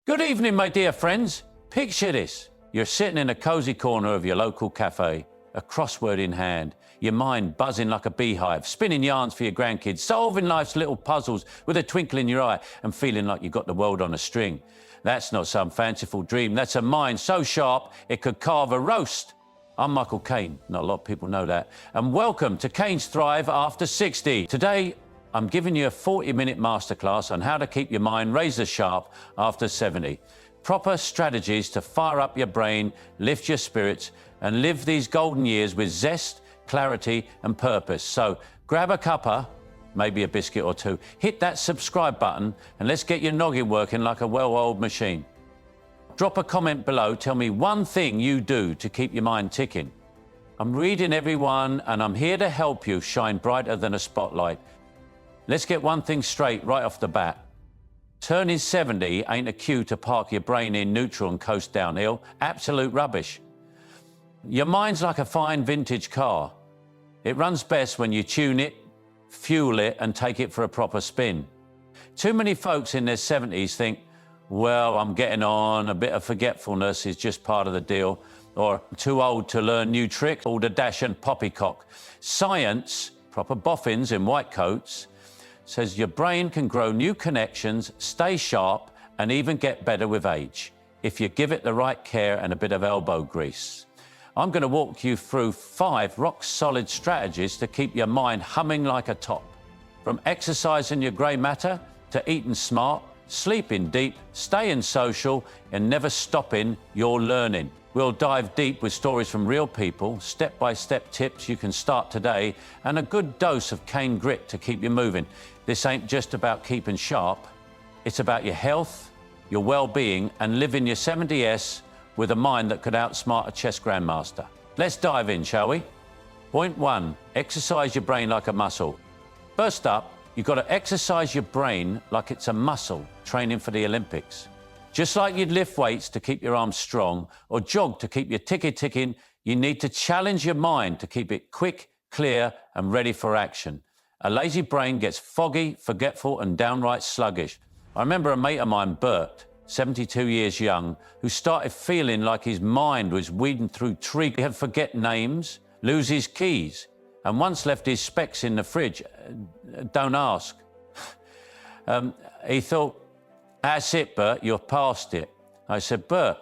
Good evening, my dear friends. Picture this. You're sitting in a cosy corner of your local cafe, a crossword in hand, your mind buzzing like a beehive, spinning yarns for your grandkids, solving life's little puzzles with a twinkle in your eye and feeling like you've got the world on a string. That's not some fanciful dream. That's a mind so sharp it could carve a roast. I'm Michael Caine. Not a lot of people know that. And welcome to Caine's Thrive After 60. Today, I'm giving you a 40-minute masterclass on how to keep your mind razor sharp after 70. Proper strategies to fire up your brain, lift your spirits, and live these golden years with zest, clarity, and purpose. So grab a cuppa, maybe a biscuit or two, hit that subscribe button, and let's get your noggin working like a well-oiled machine. Drop a comment below, tell me one thing you do to keep your mind ticking. I'm reading everyone, and I'm here to help you shine brighter than a spotlight. Let's get one thing straight right off the bat. Turning 70 ain't a cue to park your brain in neutral and coast downhill. Absolute rubbish. Your mind's like a fine vintage car. It runs best when you tune it, fuel it, and take it for a proper spin. Too many folks in their 70s think, well, I'm getting on, a bit of forgetfulness is just part of the deal, or too old to learn new tricks, all the dash and poppycock. Science, proper boffins in white coats, says your brain can grow new connections, stay sharp, and even get better with age, if you give it the right care and a bit of elbow grease. I'm going to walk you through 5 rock-solid strategies to keep your mind humming like a top. From exercising your grey matter to eating smart, sleeping deep, staying social, and never stopping your learning. We'll dive deep with stories from real people, step-by-step tips you can start today, and a good dose of Caine grit to keep you moving. This ain't just about keeping sharp. It's about your health, your well-being, and living your 70s with a mind that could outsmart a chess grandmaster. Let's dive in, shall we? Point 1, exercise your brain like a muscle. First up, you've got to exercise your brain like it's a muscle training for the Olympics. Just like you'd lift weights to keep your arms strong or jog to keep your ticket ticking, you need to challenge your mind to keep it quick, clear, and ready for action. A lazy brain gets foggy, forgetful, and downright sluggish. I remember a mate of mine, Bert, 72 years young, who started feeling like his mind was weeding through trees. He'd forget names, lose his keys, and once left his specs in the fridge. Don't ask. He thought, that's it, Bert, you're past it. I said, Bert,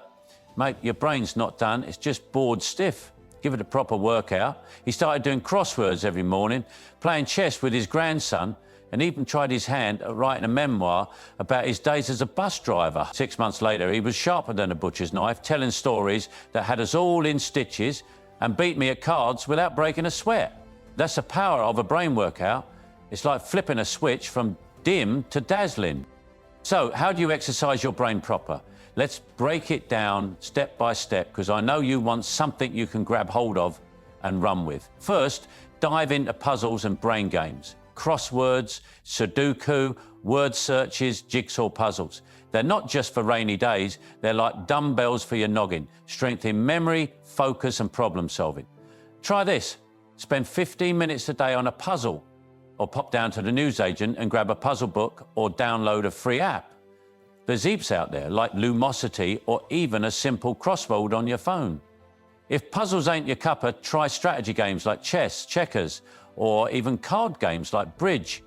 mate, your brain's not done, it's just bored stiff. Give it a proper workout. He started doing crosswords every morning, playing chess with his grandson, and even tried his hand at writing a memoir about his days as a bus driver. 6 months later, he was sharper than a butcher's knife, telling stories that had us all in stitches and beat me at cards without breaking a sweat. That's the power of a brain workout. It's like flipping a switch from dim to dazzling. So, how do you exercise your brain proper? Let's break it down step by step, because I know you want something you can grab hold of and run with. First, dive into puzzles and brain games. Crosswords, Sudoku, word searches, jigsaw puzzles. They're not just for rainy days, they're like dumbbells for your noggin, strengthening memory, focus, and problem solving. Try this. Spend 15 minutes a day on a puzzle, or pop down to the newsagent and grab a puzzle book or download a free app. There's heaps out there, like Lumosity or even a simple crossword on your phone. If puzzles ain't your cuppa, try strategy games like chess, checkers, or even card games like bridge.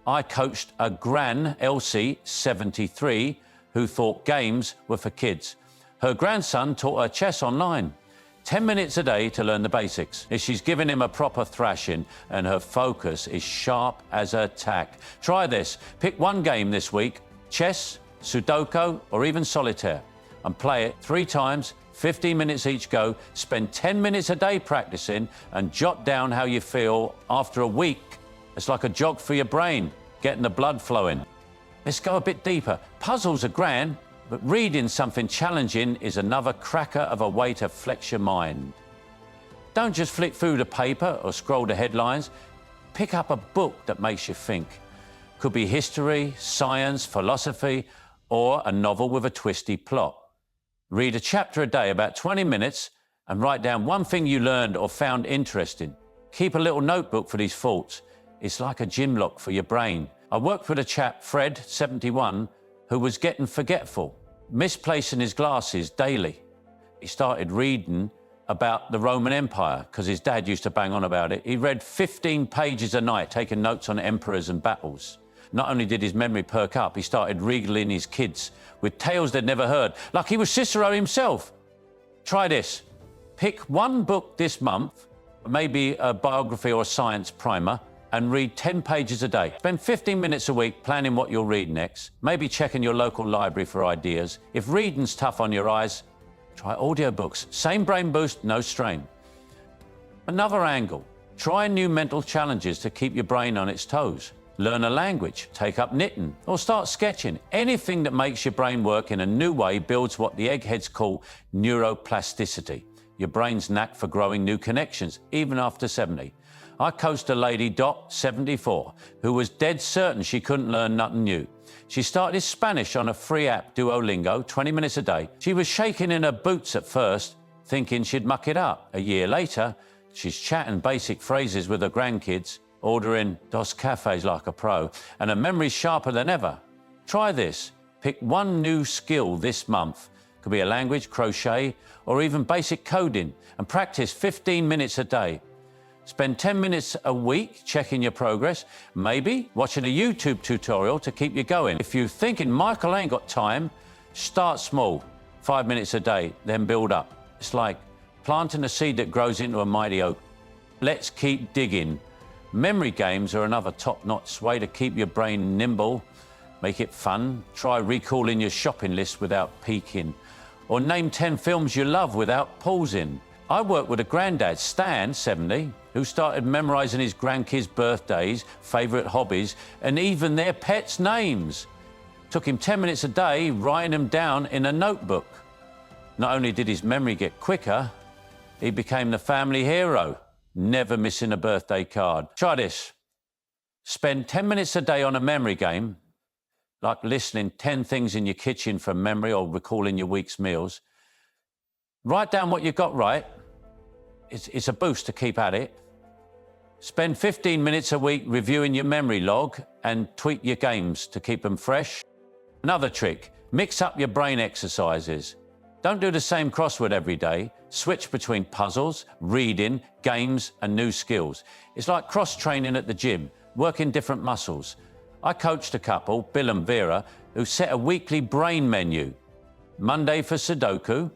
I coached a Gran, Elsie, 73, who thought games were for kids. Her grandson taught her chess online. 10 minutes a day to learn the basics. She's given him a proper thrashing, and her focus is sharp as a tack. Try this. Pick one game this week, chess, Sudoku, or even solitaire, and play it 3 times, 15 minutes each go. Spend 10 minutes a day practicing and jot down how you feel after a week. It's like a jog for your brain, getting the blood flowing. Let's go a bit deeper. Puzzles are grand, but reading something challenging is another cracker of a way to flex your mind. Don't just flick through the paper or scroll the headlines. Pick up a book that makes you think. Could be history, science, philosophy, or a novel with a twisty plot. Read a chapter a day, about 20 minutes, and write down one thing you learned or found interesting. Keep a little notebook for these thoughts. It's like a gym lock for your brain. I worked with a chap, Fred, 71, who was getting forgetful. misplacing his glasses daily. He started reading about the Roman Empire because his dad used to bang on about it. He read 15 pages a night, taking notes on emperors and battles. Not only did his memory perk up, he started regaling his kids with tales they'd never heard, like he was Cicero himself. Try this. Pick one book this month, maybe a biography or a science primer, and read 10 pages a day. Spend 15 minutes a week planning what you'll read next, maybe checking your local library for ideas. If reading's tough on your eyes, try audiobooks. Same brain boost, no strain. Another angle, try new mental challenges to keep your brain on its toes. Learn a language, take up knitting, or start sketching. Anything that makes your brain work in a new way builds what the eggheads call neuroplasticity, your brain's knack for growing new connections, even after 70. I coached a lady, Dot, 74, who was dead certain she couldn't learn nothing new. She started Spanish on a free app, Duolingo, 20 minutes a day. She was shaking in her boots at first, thinking she'd muck it up. A year later, she's chatting basic phrases with her grandkids, ordering dos cafes like a pro, and her memory's sharper than ever. Try this. Pick one new skill this month. Could be a language, crochet, or even basic coding, and practice 15 minutes a day. Spend 10 minutes a week checking your progress, maybe watching a YouTube tutorial to keep you going. If you're thinking, Michael ain't got time, start small, 5 minutes a day, then build up. It's like planting a seed that grows into a mighty oak. Let's keep digging. Memory games are another top-notch way to keep your brain nimble. Make it fun. Try recalling your shopping list without peeking. Or name 10 films you love without pausing. I worked with a granddad, Stan, 70, who started memorizing his grandkids' birthdays, favorite hobbies, and even their pets' names. Took him 10 minutes a day, writing them down in a notebook. Not only did his memory get quicker, he became the family hero, never missing a birthday card. Try this. Spend 10 minutes a day on a memory game, like listening 10 things in your kitchen from memory or recalling your week's meals. Write down what you got right. It's a boost to keep at it. Spend 15 minutes a week reviewing your memory log and tweak your games to keep them fresh. Another trick, mix up your brain exercises. Don't do the same crossword every day. Switch between puzzles, reading, games, and new skills. It's like cross-training at the gym, working different muscles. I coached a couple, Bill and Vera, who set a weekly brain menu. Monday for Sudoku,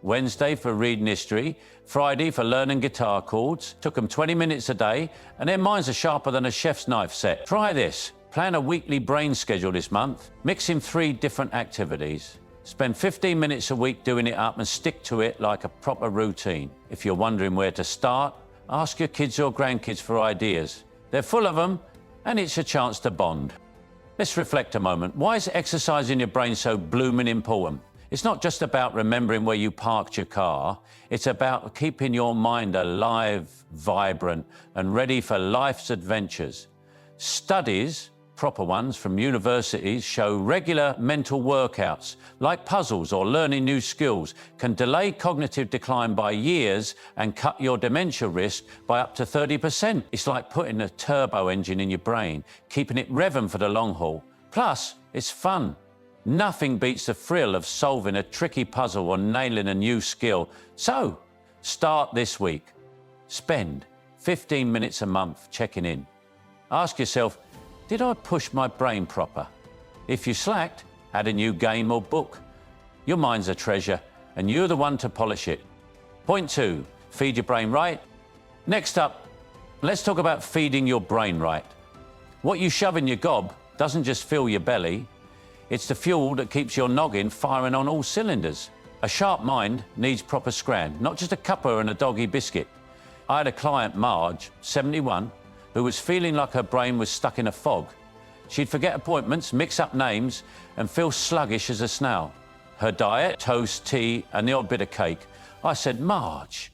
Wednesday for reading history, Friday for learning guitar chords. Took them 20 minutes a day, and their minds are sharper than a chef's knife set. Try this. Plan a weekly brain schedule this month. Mix in 3 different activities. Spend 15 minutes a week doing it up and stick to it like a proper routine. If you're wondering where to start, ask your kids or grandkids for ideas. They're full of them, and it's a chance to bond. Let's reflect a moment. Why is exercising your brain so blooming important? It's not just about remembering where you parked your car. It's about keeping your mind alive, vibrant, and ready for life's adventures. Studies, proper ones from universities, show regular mental workouts, like puzzles or learning new skills, can delay cognitive decline by years and cut your dementia risk by up to 30%. It's like putting a turbo engine in your brain, keeping it revving for the long haul. Plus, it's fun. Nothing beats the thrill of solving a tricky puzzle or nailing a new skill. So, start this week. Spend 15 minutes a month checking in. Ask yourself, did I push my brain proper? If you slacked, add a new game or book. Your mind's a treasure, and you're the one to polish it. Point 2, feed your brain right. Next up, let's talk about feeding your brain right. What you shove in your gob doesn't just fill your belly. It's the fuel that keeps your noggin firing on all cylinders. A sharp mind needs proper scran, not just a cuppa and a doggy biscuit. I had a client, Marge, 71, who was feeling like her brain was stuck in a fog. She'd forget appointments, mix up names, and feel sluggish as a snail. Her diet, toast, tea, and the odd bit of cake. I said, Marge,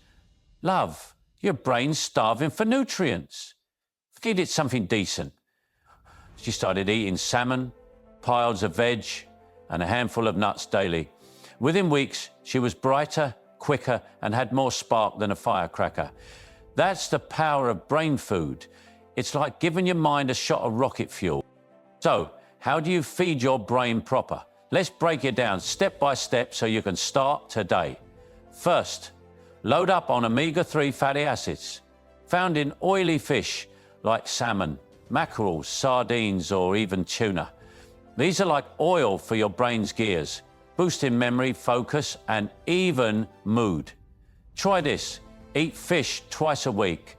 love, your brain's starving for nutrients. Feed it something decent. She started eating salmon, piles of veg, and a handful of nuts daily. Within weeks, she was brighter, quicker, and had more spark than a firecracker. That's the power of brain food. It's like giving your mind a shot of rocket fuel. So, how do you feed your brain proper? Let's break it down step by step so you can start today. First, load up on omega-3 fatty acids, found in oily fish like salmon, mackerel, sardines, or even tuna. These are like oil for your brain's gears, boosting memory, focus, and even mood. Try this. Eat fish twice a week.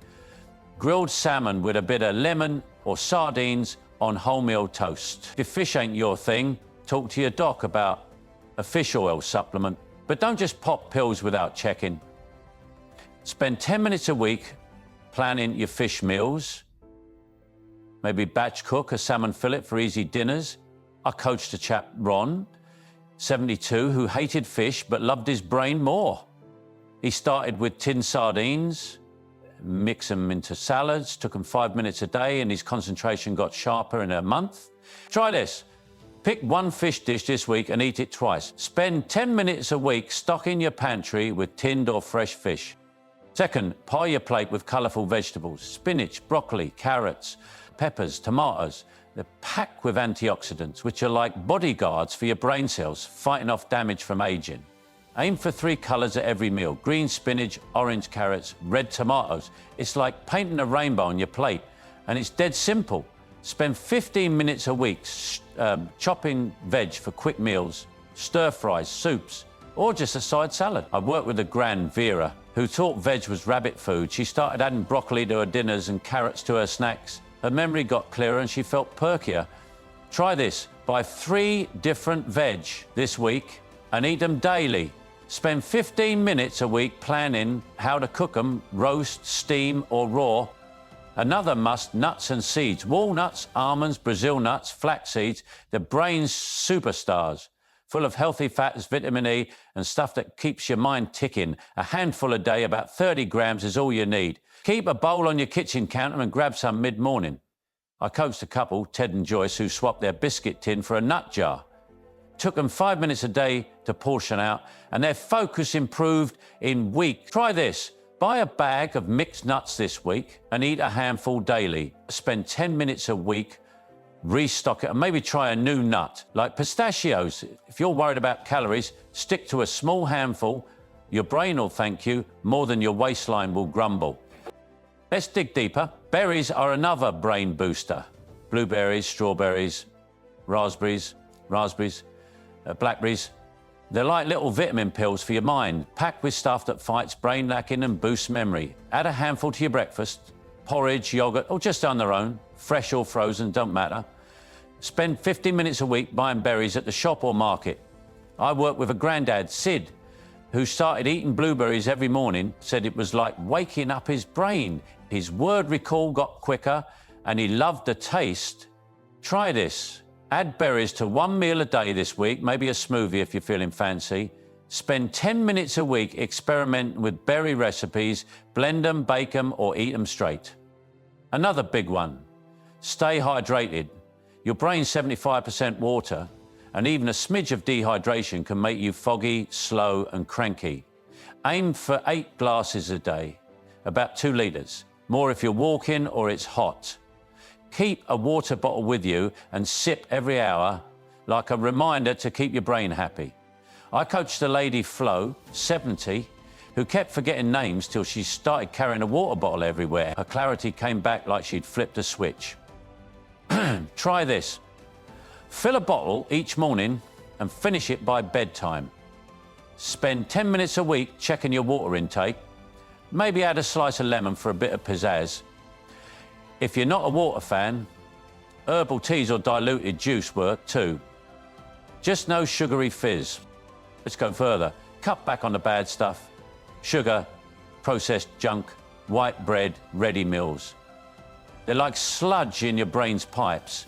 Grilled salmon with a bit of lemon or sardines on wholemeal toast. If fish ain't your thing, talk to your doc about a fish oil supplement. But don't just pop pills without checking. Spend 10 minutes a week planning your fish meals. Maybe batch cook a salmon fillet for easy dinners. I coached a chap, Ron, 72, who hated fish but loved his brain more. He started with tinned sardines, mix them into salads, took him 5 minutes a day, and his concentration got sharper in a month. Try this. Pick one fish dish this week and eat it twice. Spend 10 minutes a week stocking your pantry with tinned or fresh fish. Second, pile your plate with colourful vegetables, spinach, broccoli, carrots, peppers, tomatoes. They're packed with antioxidants, which are like bodyguards for your brain cells, fighting off damage from aging. Aim for 3 colours at every meal: green spinach, orange carrots, red tomatoes. It's like painting a rainbow on your plate, and it's dead simple. Spend 15 minutes a week chopping veg for quick meals, stir fries, soups, or just a side salad. I worked with a gran, Vera, who thought veg was rabbit food. She started adding broccoli to her dinners and carrots to her snacks. Her memory got clearer and she felt perkier. Try this. Buy 3 different veg this week and eat them daily. Spend 15 minutes a week planning how to cook them, roast, steam, or raw. Another must, nuts and seeds. Walnuts, almonds, Brazil nuts, flax seeds, the brain's superstars. Full of healthy fats, vitamin E, and stuff that keeps your mind ticking. A handful a day, about 30 grams, is all you need. Keep a bowl on your kitchen counter and grab some mid-morning. I coached a couple, Ted and Joyce, who swapped their biscuit tin for a nut jar. Took them 5 minutes a day to portion out, and their focus improved in weeks. Try this. Buy a bag of mixed nuts this week and eat a handful daily. Spend 10 minutes a week, restock it, and maybe try a new nut, like pistachios. If you're worried about calories, stick to a small handful. Your brain will thank you more than your waistline will grumble. Let's dig deeper. Berries are another brain booster. Blueberries, strawberries, raspberries, blackberries. They're like little vitamin pills for your mind, packed with stuff that fights brain lacking and boosts memory. Add a handful to your breakfast, porridge, yogurt, or just on their own, fresh or frozen, don't matter. Spend 15 minutes a week buying berries at the shop or market. I work with a granddad, Sid, who started eating blueberries every morning, said it was like waking up his brain. His word recall got quicker and he loved the taste. Try this. Add berries to 1 meal a day this week, maybe a smoothie if you're feeling fancy. Spend 10 minutes a week experimenting with berry recipes, blend them, bake them, or eat them straight. Another big one, stay hydrated. Your brain's 75% water, and even a smidge of dehydration can make you foggy, slow, and cranky. Aim for 8 glasses a day, about 2 litres, more if you're walking or it's hot. Keep a water bottle with you and sip every hour, like a reminder to keep your brain happy. I coached a lady, Flo, 70, who kept forgetting names till she started carrying a water bottle everywhere. Her clarity came back like she'd flipped a switch. Try this. Fill a bottle each morning and finish it by bedtime. Spend 10 minutes a week checking your water intake. Maybe add a slice of lemon for a bit of pizzazz. If you're not a water fan, herbal teas or diluted juice work too. Just no sugary fizz. Let's go further. Cut back on the bad stuff. Sugar, processed junk, white bread, ready meals. They're like sludge in your brain's pipes,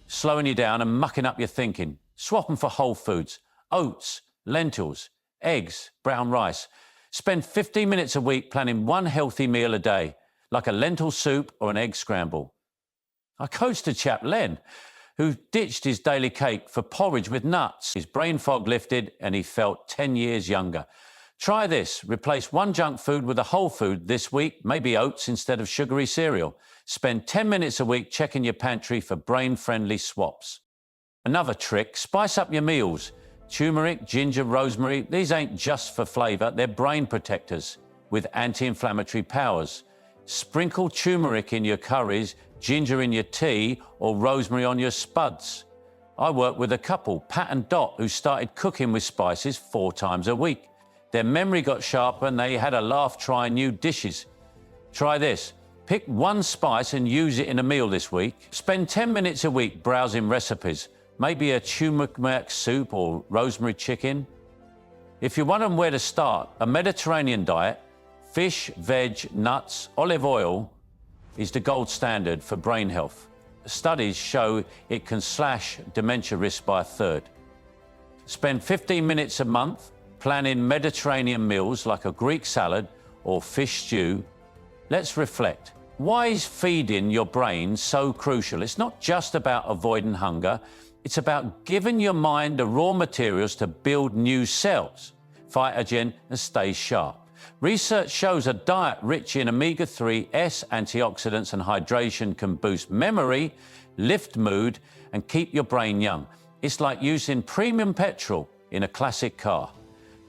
slowing you down and mucking up your thinking. Swap them for whole foods, oats, lentils, eggs, brown rice. Spend 15 minutes a week planning one healthy meal a day, like a lentil soup or an egg scramble. I coached a chap, Len, who ditched his daily cake for porridge with nuts. His brain fog lifted and he felt 10 years younger. Try this. Replace one junk food with a whole food this week, maybe oats instead of sugary cereal. Spend 10 minutes a week checking your pantry for brain-friendly swaps. Another trick, spice up your meals. Turmeric, ginger, rosemary, these ain't just for flavour, they're brain protectors with anti-inflammatory powers. Sprinkle turmeric in your curries, ginger in your tea, or rosemary on your spuds. I work with a couple, Pat and Dot, who started cooking with spices 4 times a week. Their memory got sharper and they had a laugh trying new dishes. Try this. Pick one spice and use it in a meal this week. Spend 10 minutes a week browsing recipes. Maybe a turmeric soup or rosemary chicken. If you're wondering where to start, a Mediterranean diet, fish, veg, nuts, olive oil is the gold standard for brain health. Studies show it can slash dementia risk by 1/3. Spend 15 minutes a month planning Mediterranean meals like a Greek salad or fish stew. Let's reflect. Why is feeding your brain so crucial? It's not just about avoiding hunger. It's about giving your mind the raw materials to build new cells, fight again, and stay sharp. Research shows a diet rich in omega-3, S, antioxidants, and hydration can boost memory, lift mood, and keep your brain young. It's like using premium petrol in a classic car.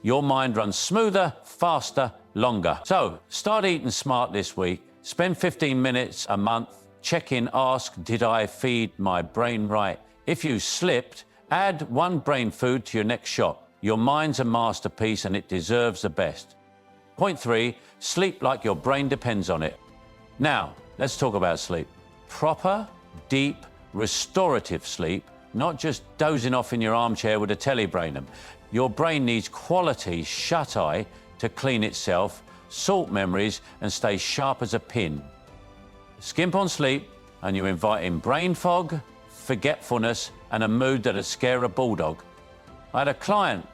Your mind runs smoother, faster, longer. So, start eating smart this week. Spend 15 minutes a month. Check in, ask, did I feed my brain right? If you slipped, add one brain food to your next shot. Your mind's a masterpiece and it deserves the best. Point 3, sleep like your brain depends on it. Now, let's talk about sleep. Proper, deep, restorative sleep, not just dozing off in your armchair with a telebrain. Your brain needs quality shut-eye to clean itself, sort memories, and stay sharp as a pin. Skimp on sleep, and you're inviting brain fog, forgetfulness, and a mood that'd scare a bulldog. I had a client,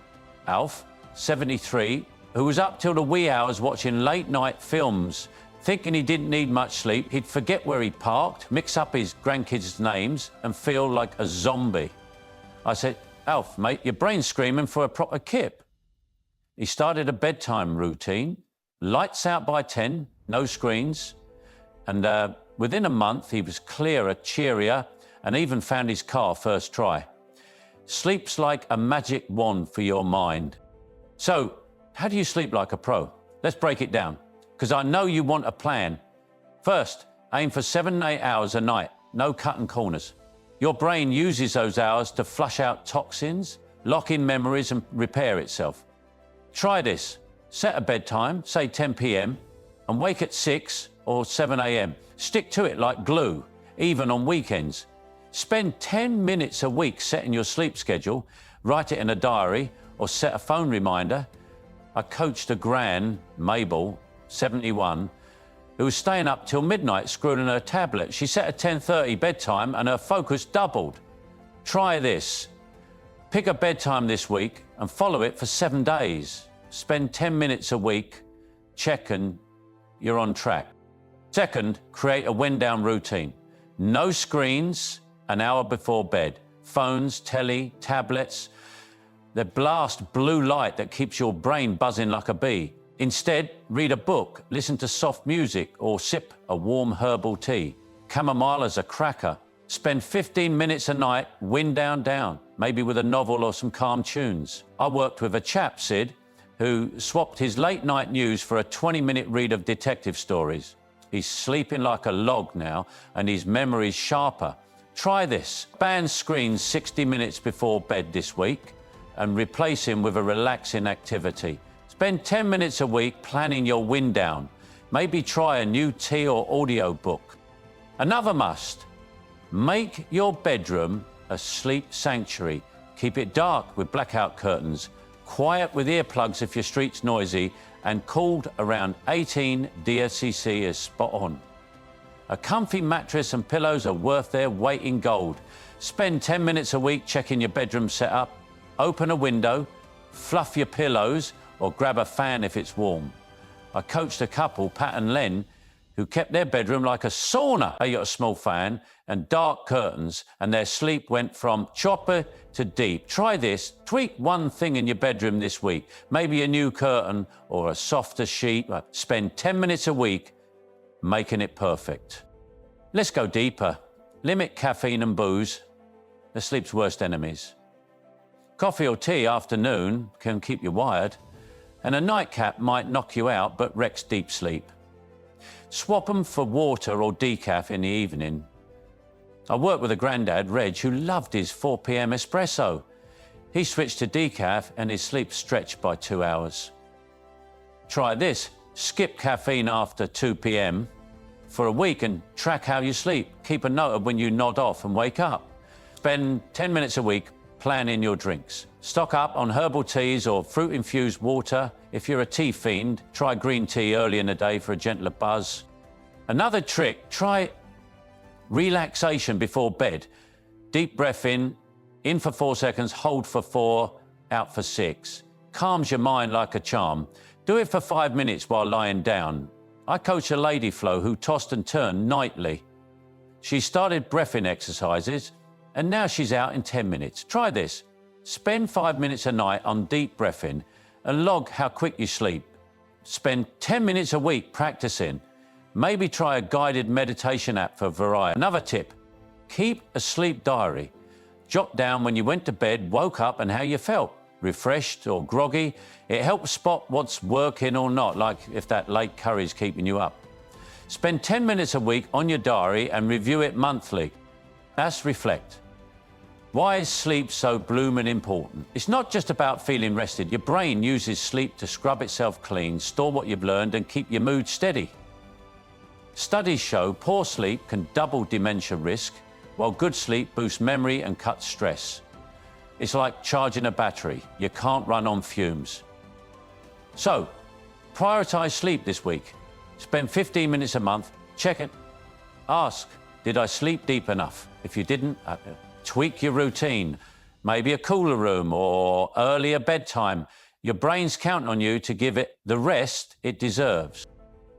Alf, 73, who was up till the wee hours watching late-night films. Thinking he didn't need much sleep, he'd forget where he parked, mix up his grandkids' names, and feel like a zombie. I said, Alf, mate, your brain's screaming for a proper kip. He started a bedtime routine, lights out by 10, no screens, and within a month he was clearer, cheerier, and even found his car first try. Sleep's like a magic wand for your mind. So, how do you sleep like a pro? Let's break it down, because I know you want a plan. First, aim for 7 to 8 hours a night, no cutting corners. Your brain uses those hours to flush out toxins, lock in memories, and repair itself. Try this. Set a bedtime, say 10 p.m., and wake at 6 or 7 a.m. Stick to it like glue, even on weekends. Spend 10 minutes a week setting your sleep schedule, write it in a diary, or set a phone reminder. I coached a gran, Mabel, 71, who was staying up till midnight screwing on her tablet. She set a 10:30 bedtime and her focus doubled. Try this. Pick a bedtime this week and follow it for 7 days. Spend 10 minutes a week, check and you're on track. Second, create a wind-down routine. No screens an hour before bed. Phones, telly, tablets, they blast blue light that keeps your brain buzzing like a bee. Instead, read a book, listen to soft music, or sip a warm herbal tea. Chamomile is a cracker. Spend 15 minutes a night, wind down, maybe with a novel or some calm tunes. I worked with a chap, Sid, who swapped his late night news for a 20-minute read of detective stories. He's sleeping like a log now, and his memory's sharper. Try this. Ban screens 60 minutes before bed this week, and replace him with a relaxing activity. Spend 10 minutes a week planning your wind down. Maybe try a new tea or audio book. Another must, make your bedroom a sleep sanctuary. Keep it dark with blackout curtains, quiet with earplugs if your street's noisy, and cooled around 18 DSCC is spot on. A comfy mattress and pillows are worth their weight in gold. Spend 10 minutes a week checking your bedroom setup. Open a window, fluff your pillows, or grab a fan if it's warm. I coached a couple, Pat and Len, who kept their bedroom like a sauna. They got a small fan and dark curtains, and their sleep went from chopper to deep. Try this. Tweak one thing in your bedroom this week. Maybe a new curtain or a softer sheet. Spend 10 minutes a week making it perfect. Let's go deeper. Limit caffeine and booze. are sleep's worst enemies. Coffee or tea afternoon can keep you wired, and a nightcap might knock you out but wrecks deep sleep. Swap them for water or decaf in the evening. I worked with a granddad, Reg, who loved his 4 p.m. espresso. He switched to decaf and his sleep stretched by 2 hours. Try this. Skip caffeine after 2 p.m. for a week and track how you sleep. Keep a note of when you nod off and wake up. Spend 10 minutes a week planning your drinks. Stock up on herbal teas or fruit-infused water. If you're a tea fiend, try green tea early in the day for a gentler buzz. Another trick, try relaxation before bed. Deep breath in for 4 seconds, hold for 4, out for 6. Calms your mind like a charm. Do it for 5 minutes while lying down. I coach a lady Flo who tossed and turned nightly. She started breathing exercises and now she's out in 10 minutes. Try this. Spend 5 minutes a night on deep breathing and log how quick you sleep. Spend 10 minutes a week practicing. Maybe try a guided meditation app for variety. Another tip, keep a sleep diary. Jot down when you went to bed, woke up and how you felt. Refreshed or groggy. It helps spot what's working or not, like if that late curry's keeping you up. Spend 10 minutes a week on your diary and review it monthly. That's reflect. Why is sleep so bloomin' important? It's not just about feeling rested. Your brain uses sleep to scrub itself clean, store what you've learned and keep your mood steady. Studies show poor sleep can double dementia risk, while good sleep boosts memory and cuts stress. It's like charging a battery. You can't run on fumes. So, prioritize sleep this week. Spend 15 minutes a month. Check it. Ask, did I sleep deep enough? If you didn't, tweak your routine. Maybe a cooler room or earlier bedtime. Your brain's counting on you to give it the rest it deserves.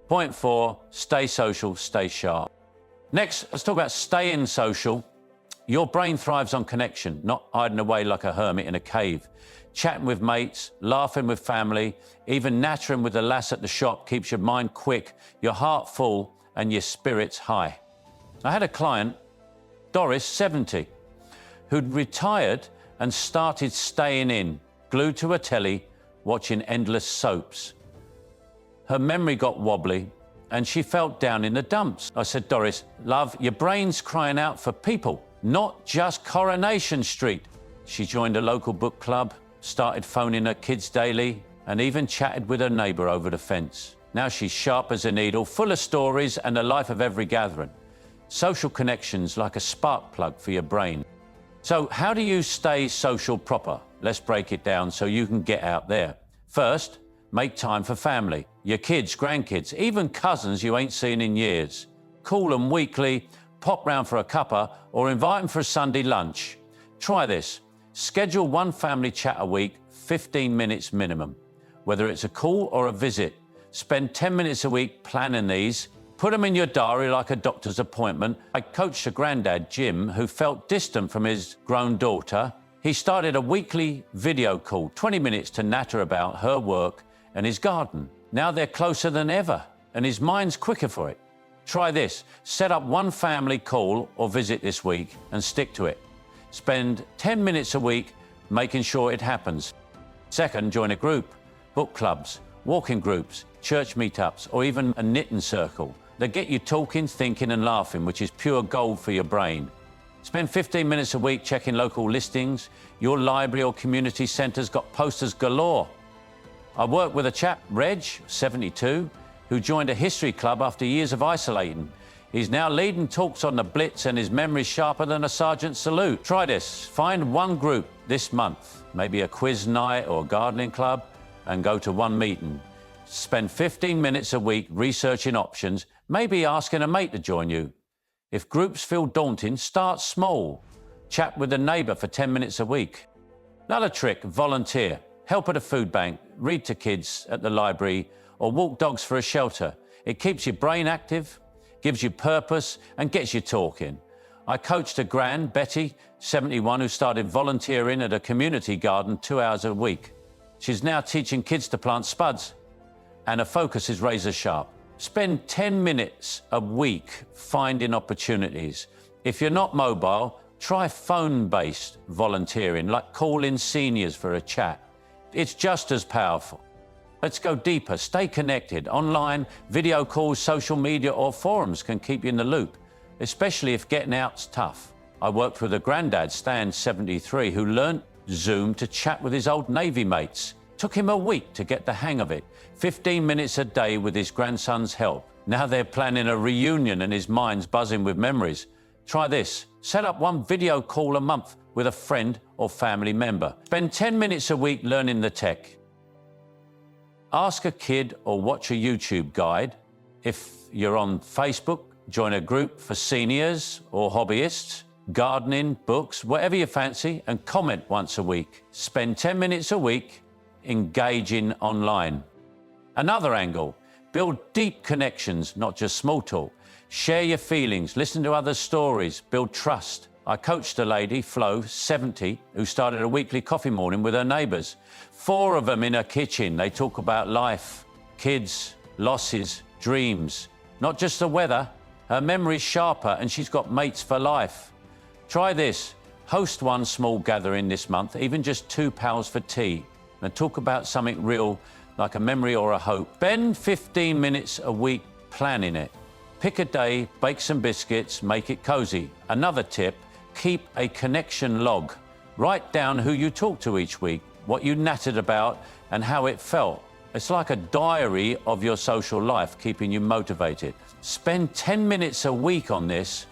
Point 4, stay social, stay sharp. Next, let's talk about staying social. Your brain thrives on connection, not hiding away like a hermit in a cave. Chatting with mates, laughing with family, even nattering with the lass at the shop keeps your mind quick, your heart full, and your spirits high. I had a client, Doris, 70, who'd retired and started staying in, glued to a telly, watching endless soaps. Her memory got wobbly and she felt down in the dumps. I said, Doris, love, your brain's crying out for people, not just Coronation Street. She joined a local book club, started phoning her kids daily, and even chatted with her neighbour over the fence. Now she's sharp as a needle, full of stories and the life of every gathering. Social connections like a spark plug for your brain. So how do you stay social proper? Let's break it down so you can get out there. First, make time for family, your kids, grandkids, even cousins you ain't seen in years. Call them weekly, pop round for a cuppa, or invite them for a Sunday lunch. Try this. Schedule one family chat a week, 15 minutes minimum. Whether it's a call or a visit, spend 10 minutes a week planning these. Put them in your diary like a doctor's appointment. I coached a granddad, Jim, who felt distant from his grown daughter. He started a weekly video call, 20 minutes to natter about her work and his garden. Now they're closer than ever, and his mind's quicker for it. Try this. Set up one family call or visit this week and stick to it. Spend 10 minutes a week making sure it happens. Second, join a group, book clubs, walking groups, church meetups, or even a knitting circle. They get you talking, thinking, and laughing, which is pure gold for your brain. Spend 15 minutes a week checking local listings. Your library or community centre's got posters galore. I worked with a chap, Reg, 72, who joined a history club after years of isolating. He's now leading talks on the Blitz and his memory's sharper than a sergeant's salute. Try this. Find one group this month, maybe a quiz night or a gardening club, and go to one meeting. Spend 15 minutes a week researching options, maybe asking a mate to join you. If groups feel daunting, start small. Chat with a neighbour for 10 minutes a week. Another trick, volunteer. Help at a food bank, read to kids at the library, or walk dogs for a shelter. It keeps your brain active, gives you purpose, and gets you talking. I coached a gran, Betty, 71, who started volunteering at a community garden 2 hours a week. She's now teaching kids to plant spuds, and her focus is razor sharp. Spend 10 minutes a week finding opportunities. If you're not mobile, Try phone-based volunteering, like calling seniors for a chat. It's just as powerful. Let's go deeper. Stay connected. Online, video calls, social media, or forums can keep you in the loop, especially if getting out's tough. I worked with a granddad, Stan, 73, who learnt Zoom to chat with his old Navy mates. Took him a week to get the hang of it. 15 minutes a day with his grandson's help. Now they're planning a reunion and his mind's buzzing with memories. Try this. Set up one video call a month with a friend or family member. Spend 10 minutes a week learning the tech. Ask a kid or watch a YouTube guide. If you're on Facebook, join a group for seniors or hobbyists. Gardening, books, whatever you fancy, and comment once a week. Spend 10 minutes a week engaging online. Another angle, build deep connections, not just small talk. Share your feelings, listen to others' stories, build trust. I coached a lady, Flo, 70, who started a weekly coffee morning with her neighbours. 4 of them in her kitchen. They talk about life, kids, losses, dreams, not just the weather. Her memory's sharper and she's got mates for life. Try this. Host one small gathering this month, even just 2 pals for tea, and talk about something real like a memory or a hope. Spend 15 minutes a week planning it. Pick a day, bake some biscuits, make it cozy. Another tip, keep a connection log. Write down who you talked to each week, what you nattered about, and how it felt. It's like a diary of your social life, keeping you motivated. Spend 10 minutes a week on this.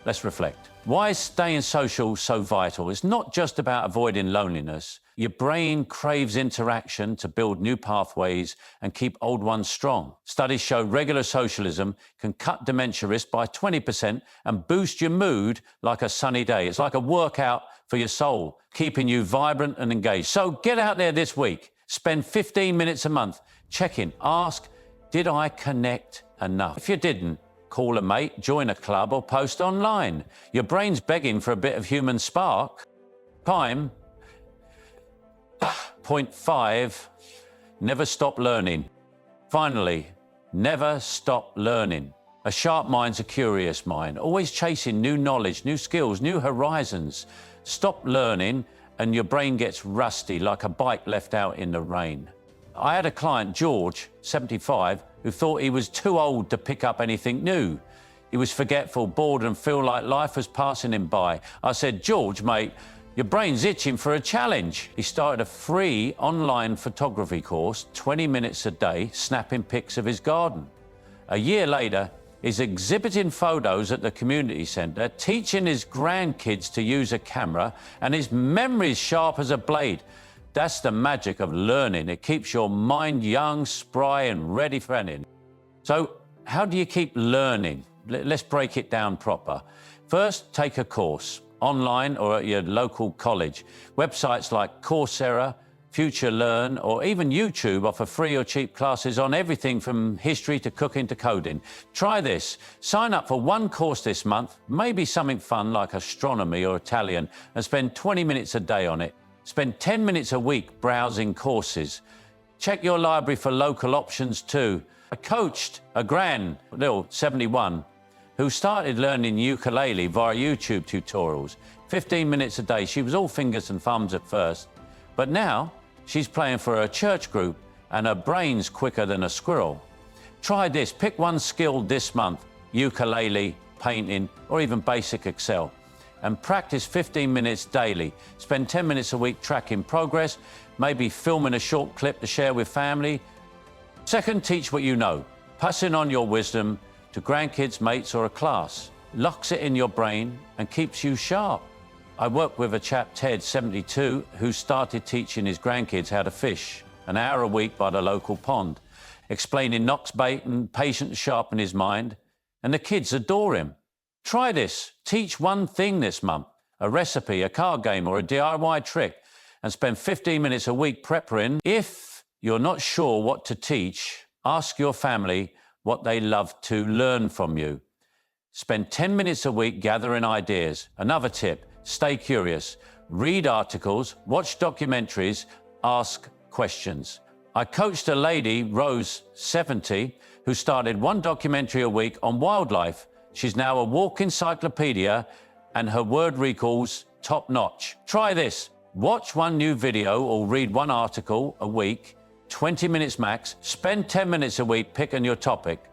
Let's reflect. Why is staying social so vital? It's not just about avoiding loneliness. Your brain craves interaction to build new pathways and keep old ones strong. Studies show regular socialism can cut dementia risk by 20% and boost your mood like a sunny day. It's like a workout for your soul, keeping you vibrant and engaged. So get out there this week. Spend 15 minutes a month. Check in. Ask, did I connect enough? If you didn't, call a mate, join a club, or post online. Your brain's begging for a bit of human spark. Time. Point 5, never stop learning. Finally, never stop learning. A sharp mind's a curious mind, always chasing new knowledge, new skills, new horizons. Stop learning and your brain gets rusty like a bike left out in the rain. I had a client, George, 75, who thought he was too old to pick up anything new. He was forgetful, bored, and feel like life was passing him by. I said, George, mate, your brain's itching for a challenge. He started a free online photography course, 20 minutes a day, snapping pics of his garden. A year later, he's exhibiting photos at the community centre, teaching his grandkids to use a camera, and his memory's sharp as a blade. That's the magic of learning. It keeps your mind young, spry, and ready for anything. So how do you keep learning? Let's break it down proper. First, take a course, online or at your local college. Websites like Coursera, Future Learn, or even YouTube offer free or cheap classes on everything from history to cooking to coding. Try this. Sign up for one course this month, maybe something fun like astronomy or Italian, and spend 20 minutes a day on it. Spend 10 minutes a week browsing courses. Check your library for local options too. I coached a gran, Lil, 71, who started learning ukulele via YouTube tutorials. 15 minutes a day. She was all fingers and thumbs at first, but now she's playing for her church group and her brain's quicker than a squirrel. Try this. Pick one skill this month, ukulele, painting, or even basic Excel, and practice 15 minutes daily. Spend 10 minutes a week tracking progress, maybe filming a short clip to share with family. Second, teach what you know. Passing on your wisdom to grandkids, mates, or a class. Locks it in your brain and keeps you sharp. I work with a chap, Ted, 72, who started teaching his grandkids how to fish an hour a week by the local pond, explaining knocks bait and patient to sharpen his mind, and the kids adore him. Try this. Teach one thing this month, a recipe, a card game, or a DIY trick, and spend 15 minutes a week preparing. If you're not sure what to teach, ask your family what they love to learn from you. Spend 10 minutes a week gathering ideas. Another tip, stay curious. Read articles, watch documentaries, ask questions. I coached a lady, Rose, 70, who started one documentary a week on wildlife. She's now a walk encyclopedia and her word recall's top notch. Try this. Watch one new video or read one article a week, 20 minutes max. Spend 10 minutes a week picking your topic.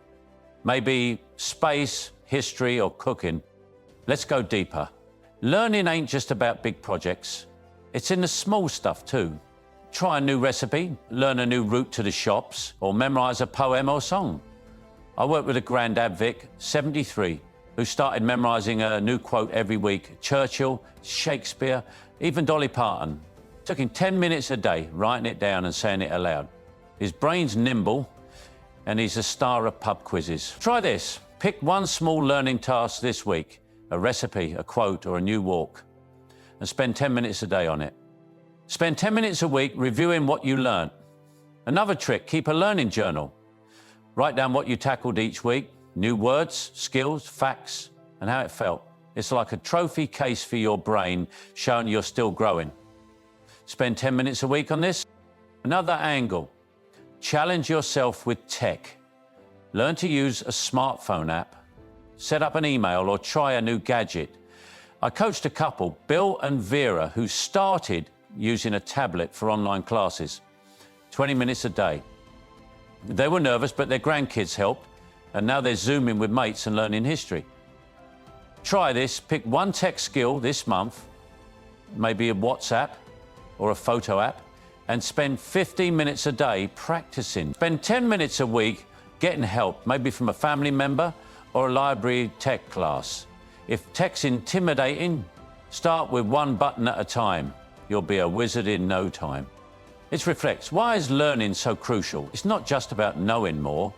Maybe space, history, or cooking. Let's go deeper. Learning ain't just about big projects. It's in the small stuff too. Try a new recipe, learn a new route to the shops, or memorize a poem or song. I work with a granddad, Vic, 73, who started memorizing a new quote every week. Churchill, Shakespeare, even Dolly Parton. Took him 10 minutes a day, writing it down and saying it aloud. His brain's nimble, and he's a star of pub quizzes. Try this. Pick one small learning task this week, a recipe, a quote, or a new walk, and spend 10 minutes a day on it. Spend 10 minutes a week reviewing what you learned. Another trick, keep a learning journal. Write down what you tackled each week, new words, skills, facts, and how it felt. It's like a trophy case for your brain, showing you're still growing. Spend 10 minutes a week on this. Another angle, challenge yourself with tech. Learn to use a smartphone app, set up an email, or try a new gadget. I coached a couple, Bill and Vera, who started using a tablet for online classes, 20 minutes a day. They were nervous, but their grandkids helped, and now they're Zooming with mates and learning history. Try this. Pick one tech skill this month, maybe a WhatsApp or a photo app, and spend 15 minutes a day practicing. Spend 10 minutes a week getting help, maybe from a family member or a library tech class. If tech's intimidating, start with one button at a time. You'll be a wizard in no time. It reflects, why is learning so crucial? It's not just about knowing more,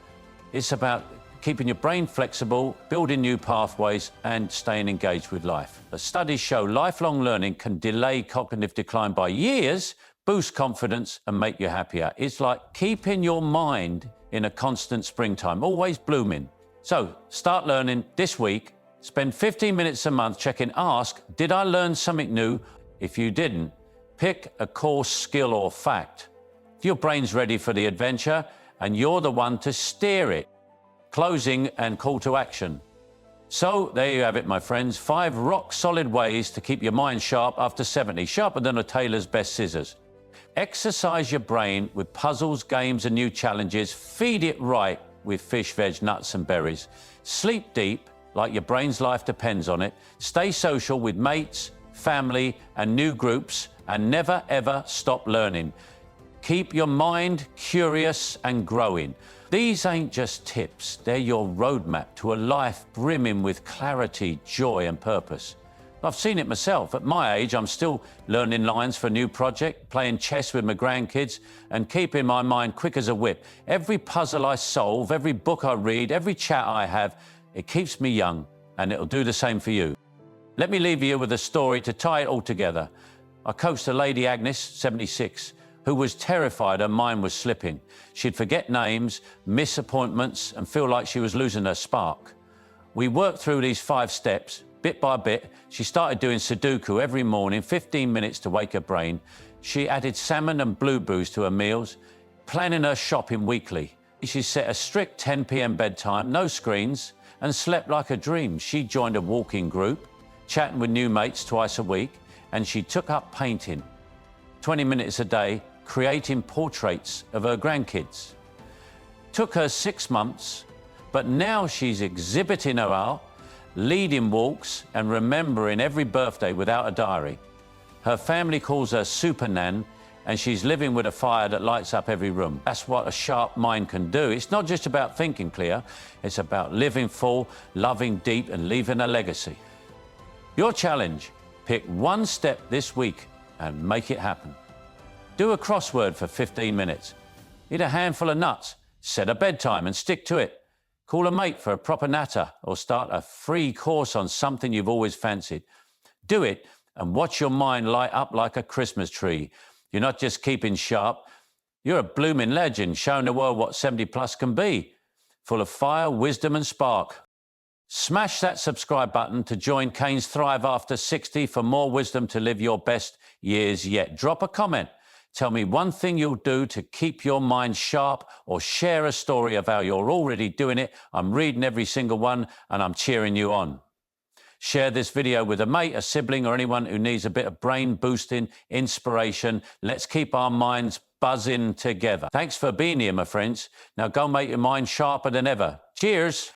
it's about keeping your brain flexible, building new pathways, and staying engaged with life. The studies show lifelong learning can delay cognitive decline by years, boost confidence, and make you happier. It's like keeping your mind in a constant springtime, always blooming. So start learning this week. Spend 15 minutes a month checking, ask, did I learn something new? If you didn't, pick a core skill or fact. If your brain's ready for the adventure and you're the one to steer it. Closing and call to action. So there you have it, my friends. 5 rock-solid ways to keep your mind sharp after 70, sharper than a tailor's best scissors. Exercise your brain with puzzles, games, and new challenges. Feed it right with fish, veg, nuts, and berries. Sleep deep, like your brain's life depends on it. Stay social with mates, family, and new groups, and never, ever stop learning. Keep your mind curious and growing. These ain't just tips, they're your roadmap to a life brimming with clarity, joy, and purpose. I've seen it myself. At my age, I'm still learning lines for a new project, playing chess with my grandkids, and keeping my mind quick as a whip. Every puzzle I solve, every book I read, every chat I have, it keeps me young, and it'll do the same for you. Let me leave you with a story to tie it all together. I coached a lady, Agnes, 76, who was terrified her mind was slipping. She'd forget names, miss appointments, and feel like she was losing her spark. We worked through these 5 steps, bit by bit. She started doing Sudoku every morning, 15 minutes to wake her brain. She added salmon and blueberries to her meals, planning her shopping weekly. She set a strict 10 p.m. bedtime, no screens, and slept like a dream. She joined a walking group, chatting with new mates twice a week, and she took up painting, 20 minutes a day, creating portraits of her grandkids. Took her 6 months, but now she's exhibiting her art, leading walks, and remembering every birthday without a diary. Her family calls her Super Nan, and she's living with a fire that lights up every room. That's what a sharp mind can do. It's not just about thinking clear, it's about living full, loving deep, and leaving a legacy. Your challenge, pick one step this week and make it happen. Do a crossword for 15 minutes. Eat a handful of nuts. Set a bedtime and stick to it. Call a mate for a proper natter or start a free course on something you've always fancied. Do it and watch your mind light up like a Christmas tree. You're not just keeping sharp, you're a blooming legend showing the world what 70 plus can be. Full of fire, wisdom and spark. Smash that subscribe button to join Caine's Thrive After 60 for more wisdom to live your best years yet. Drop a comment. Tell me one thing you'll do to keep your mind sharp, or share a story of how you're already doing it. I'm reading every single one and I'm cheering you on. Share this video with a mate, a sibling, or anyone who needs a bit of brain-boosting inspiration. Let's keep our minds buzzing together. Thanks for being here, my friends. Now go make your mind sharper than ever. Cheers.